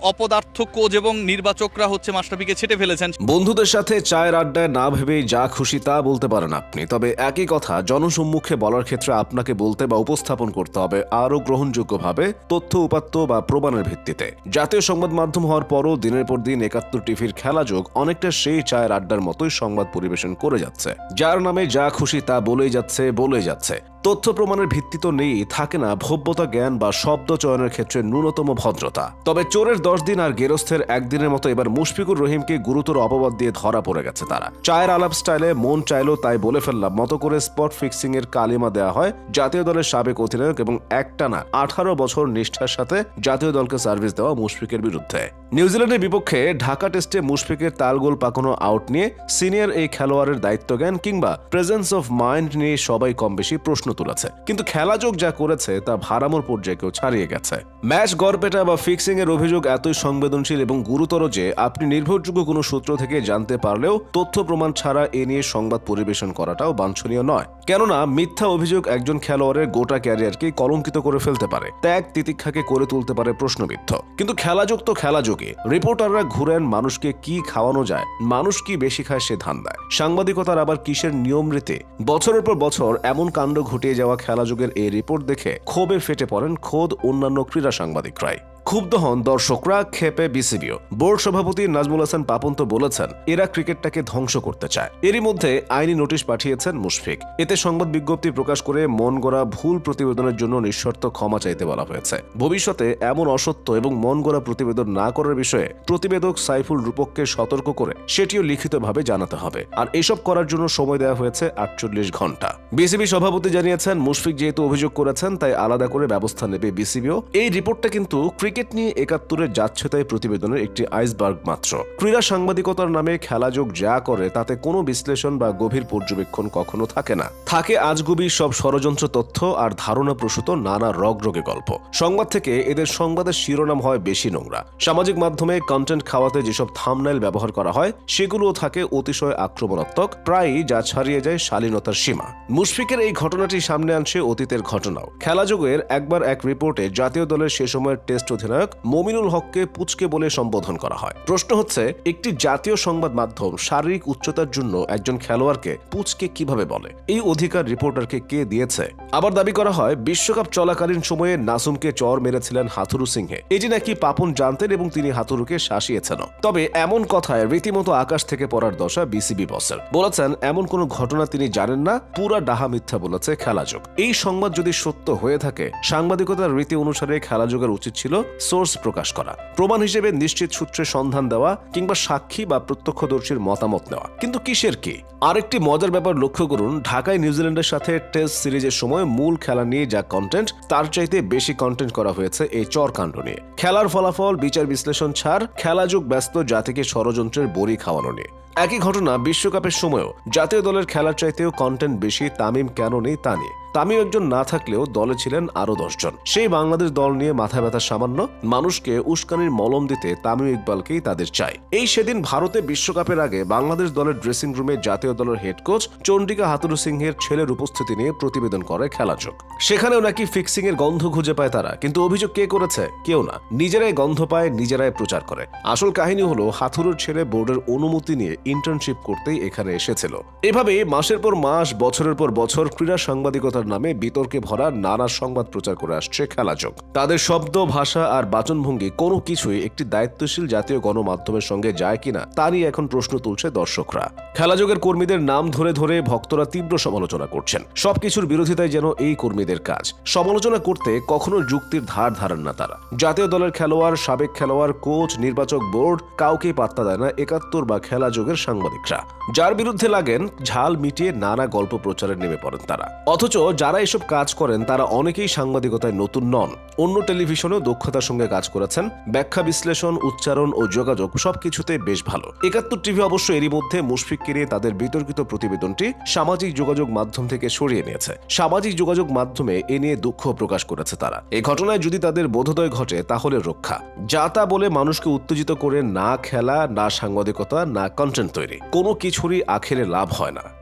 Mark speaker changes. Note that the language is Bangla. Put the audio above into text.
Speaker 1: অপদার্থ কোচ এবং নির্বাচকরা মাশরাফিকে ছেটে ফেলেছেন।
Speaker 2: বন্ধুদের সাথে চায়ের আড্ডায় না ভেবেই যা খুশি তা বলতে পারেন আপনি, তবে একই কথা জনসম্মুখে বলার ক্ষেত্রে আপনাকে বলতে বা উপস্থাপন করতে হবে আরও গ্রহণযোগ্যভাবে, তথ্য উপাত্ত বা প্রমাণের ভিত্তিতে। জাতীয় সংবাদ মাধ্যম হওয়ার পরও দিনের পর দিন ৭১ টিভির খেলাযোগ অনেকটা সেই চায়ের আড্ডার মতোই সংবাদ পরিবেশন করে যাচ্ছে, যার নামে যা খুশি তা বলেই যাচ্ছে। তথ্য প্রমাণের ভিত্তি তো নেই, থাকে না ভব্যতা জ্ঞান বা শব্দ চয়নের ক্ষেত্রে ন্যূনতম ভদ্রতা। তবে চোরের ১০ দিন আর গেরস্থের একদিনের মতো এবার মুশফিকুর রহিমকে গুরুতর অপবাদ দিয়ে ধরা পড়ে গেছে তারা। চায়ের আলাপ স্টাইলে মন চাইলো তাই বলে ফেললাম মতো করে স্পট ফিক্সিং এর কালিমা দেওয়া হয় জাতীয় দলের সাবেক অধিনায়ক এবং একটানা ১৮ বছর নিষ্ঠার সাথে জাতীয় দলকে সার্ভিস দেওয়া মুশফিকের বিরুদ্ধে। নিউজিল্যান্ডের বিপক্ষে ঢাকা টেস্টে মুশফিকের তালগোল পাকানো আউট নিয়ে সিনিয়র এই খেলোয়াড়ের দায়িত্বজ্ঞান কিংবা প্রেজেন্স অফ মাইন্ড নিয়ে সবাই কম বেশি প্রশ্ন তুলেছে, কিন্তু খেলাযোগ যা করেছে তা ভাড়ামোর পর্যায়েও ছাড়িয়ে গেছে। ম্যাচ গড়পেটা বা ফিক্সিং এর অভিযোগ এতই সংবেদনশীল এবং গুরুতর যে আপনি নির্ভরযোগ্য কোনো সূত্র থেকে জানতে পারলেও তথ্য প্রমাণ ছাড়া এ নিয়ে সংবাদ পরিবেশন করাটাও বাঞ্ছনীয় নয়। কেননা মিথ্যা অভিযোগ একজন খেলোয়াড়ের গোটা ক্যারিয়ারকে কলঙ্কিত করে ফেলতে পারে, ত্যাগ তিতিক্ষাকে করে তুলতে পারে প্রশ্নবিদ্ধ। কিন্তু খেলাযোগ তো খেলাযোগে, রিপোর্টাররা ঘুরেন মানুষকে কি খাওয়ানো যায়, মানুষ কি বেশি খায় সে ধান্দায়। সাংবাদিকতার আবার কিসের নিয়ম রীতি, বছরের পর বছর এমন কাণ্ড ঘটিয়ে যাওয়া খেলাযোগের এই রিপোর্ট দেখে ক্ষোভে ফেটে পড়েন খোদ অন্যান্য ক্রীড়া সাংবাদিকরাই। ক্ষুব্ধ হন দর্শকরা, ক্ষেপে বিসিবিও। বোর্ড সভাপতি নাজমুল হাসান পাপন তো বলেছেন এরা ক্রিকেটটাকে ধ্বংস করতে চায়। এরই মধ্যে আইনি নোটিশ পাঠিয়েছেন মুশফিক। এতে সংবাদ বিজ্ঞপ্তি প্রকাশ করে মন গড়া ভুল প্রতিবেদনের জন্য নিঃশর্ত ক্ষমা চাইতে বলা হয়েছে। ভবিষ্যতে এমন অসত্য এবং মন গড়া প্রতিবেদন না করার বিষয়ে প্রতিবেদক সাইফুল রূপককে সতর্ক করে সেটিও লিখিতভাবে জানাতে হবে। আর এসব করার জন্য সময় দেওয়া হয়েছে ৪৮ ঘন্টা। বিসিবি সভাপতি জানিয়েছেন মুশফিক যেহেতু অভিযোগ করেছেন তাই আলাদা করে ব্যবস্থা নেবে বিসিবিও। এই রিপোর্টটা কিন্তু ক্রিকেট নিয়ে ৭১-এর যাচ্ছেতাই প্রতিবেদনের একটি আইসবার্গ মাত্র। ক্রীড়া সাংবাদিকতার নামে খেলাযোগ যা করে তাতে কোনো বিশ্লেষণ বা গভীর পর্যবেক্ষণ কখনো থাকে না, থাকে আজগুবি সব ষড়যন্ত্র তথ্য আর ধারণা প্রসূত নানা রগরগে গল্প। সংবাদ থেকে এদের সংবাদের শিরোনাম হয় বেশি নোংরা। সামাজিক মাধ্যমে কন্টেন্ট খাওয়াতে যেসব থাম্বনেইল ব্যবহার করা হয় সেগুলোও থাকে অতিশয় আক্রমণাত্মক, প্রায়ই যা ছাড়িয়ে যায় শালীনতার সীমা। মুশফিকের এই ঘটনাটি সামনে আনছে অতীতের ঘটনাও। খেলাযোগের একবার এক রিপোর্টে জাতীয় দলের সে সময়ের টেস্ট অধিনায়ক মমিনুল হককে পুচকে বলে সম্বোধন করা হয়। প্রশ্ন হচ্ছে একটি জাতীয় সংবাদ মাধ্যম শারীরিক উচ্চতার জন্য একজন খেলোয়াড়কে পুচকে কিভাবে বলে? এই অধিকার রিপোর্টারকে কে দিয়েছে? আবার দাবি করা হয় বিশ্বকাপ চলাকালীন সময়ে নাসুমকে চর মেরেছিলেন হাথুরু সিংহে, এটি নাকি পাপন জানতেন এবং তিনি হাথুরুকে শাসিয়েছেন। তবে এমন কথায় রীতিমতো আকাশ থেকে পড়ার দশা বিসিবি বসের। বলেছেন এমন কোন ঘটনা তিনি জানেন না, পুরা ডাহা মিথ্যা বলেছে খেলাযোগ। এই সংবাদ যদি সত্য হয়ে থাকে সাংবাদিকতার রীতি অনুসারে খেলাযোগের উচিত ছিল সোর্স প্রকাশ করা, প্রমাণ হিসেবে নিশ্চিত সূত্রে সন্ধান দেওয়া কিংবা সাক্ষী বা প্রত্যক্ষদর্শীর মতামত নেওয়া। কিন্তু কিসের কি? আরেকটি মজার ব্যাপার লক্ষ্য করুন, ঢাকায় নিউজিল্যান্ডের সাথে টেস্ট সিরিজের সময় মূল খেলা নিয়ে যা কন্টেন্ট তার চাইতে বেশি কন্টেন্ট করা হয়েছে এই চরকাণ্ড নিয়ে। খেলার ফলাফল বিচার বিশ্লেষণ ছাড় খেলাযোগ ব্যস্ত জাতিকে ষড়যন্ত্রের বড়ি খাওয়ানো নিয়ে। একই ঘটনা বিশ্বকাপের সময়ও জাতীয় দলের খেলার চাইতেও কন্টেন্ট বেশি তামিম কেন নেই তা নিয়ে। তামিম একজন না থাকলেও দলে ছিলেন আরো ১০ জন। সেই বাংলাদেশ দল নিয়ে মাথা ব্যথা সামান্য, মানুষকে উস্কানির মলম দিতে তামিম ইকবালকেই তাদের চাই। এই সেদিন ভারতে বিশ্বকাপের আগে বাংলাদেশ দলের ড্রেসিং রুমে জাতীয় দলের হেড কোচ চন্ডিকা হাথুরু সিংহের ছেলের উপস্থিতি নিয়ে প্রতিবেদন করে খেলাযোগ। সেখানেও নাকি ফিক্সিং এর গন্ধ খুঁজে পায় তারা, কিন্তু অভিযোগ কে করেছে? কেউ না, নিজেরাই গন্ধ পায়, নিজেরাই প্রচার করে। আসল কাহিনী হলো হাথুরুর ছেলে বোর্ডের অনুমতি নিয়ে ইন্টার্নশিপ করতেই এখানে এসেছিল। এভাবে মাসের পর মাস, বছরের পর বছর ক্রীড়া সাংবাদিকতার নামে বিতর্কে ভরা নানা সংবাদ প্রচার করে আসছে খেলাযোগ। তাদের শব্দ, ভাষা আর বাচনভঙ্গি কোনো কিছুই একটি দায়িত্বশীল জাতীয় গণমাধ্যমের সঙ্গে যায় কিনা তা নিয়ে এখন প্রশ্ন তুলছে দর্শকরা। খেলাযোগের কর্মীদের নাম ধরে ধরে ভক্তরা তীব্র সমালোচনা করছেন। সবকিছুর বিরোধিতায় যেন এই কর্মীদের কাজ। সমালোচনা করতে কখনো যুক্তির ধার ধারেন না তারা। জাতীয় দলের খেলোয়াড়, সাবেক খেলোয়াড়, কোচ, নির্বাচক বোর্ড কাউকে পাত্তা দেয় না ৭১ বা খেলাযোগের সাংবাদিকরা। যার বিরুদ্ধে লাগেন ঝাল মিটিয়ে নানা গল্প প্রচারে নেমে পড়েন তারা। অথচ যারা এসব কাজ করেন তারা অনেকেই সাংবাদিকতায় নতুন নন। অন্য টেলিভিশনেও দক্ষতার সঙ্গে কাজ করেছেন। ব্যাখ্যা, বিশ্লেষণ, উচ্চারণ ও যোগাযোগ সবকিছুতে বেশ ভালো। ৭১ টিভি অবশ্য এরই মধ্যে মুশফিককে নিয়ে তাদের বিতর্কিত প্রতিবেদনটি সামাজিক যোগাযোগ মাধ্যম থেকে সরিয়ে নিয়েছে। সামাজিক যোগাযোগ মাধ্যমে এ নিয়ে দুঃখ প্রকাশ করেছে তারা। এই ঘটনায় যদি তাদের বোধোদয় ঘটে তাহলে রক্ষা। যা তা বলে মানুষকে উত্তেজিত করে না খেলা, না সাংবাদিকতা, না কন্টেন্ট তৈরি, কোনো কিছুরই আখেরে লাভ হয় না।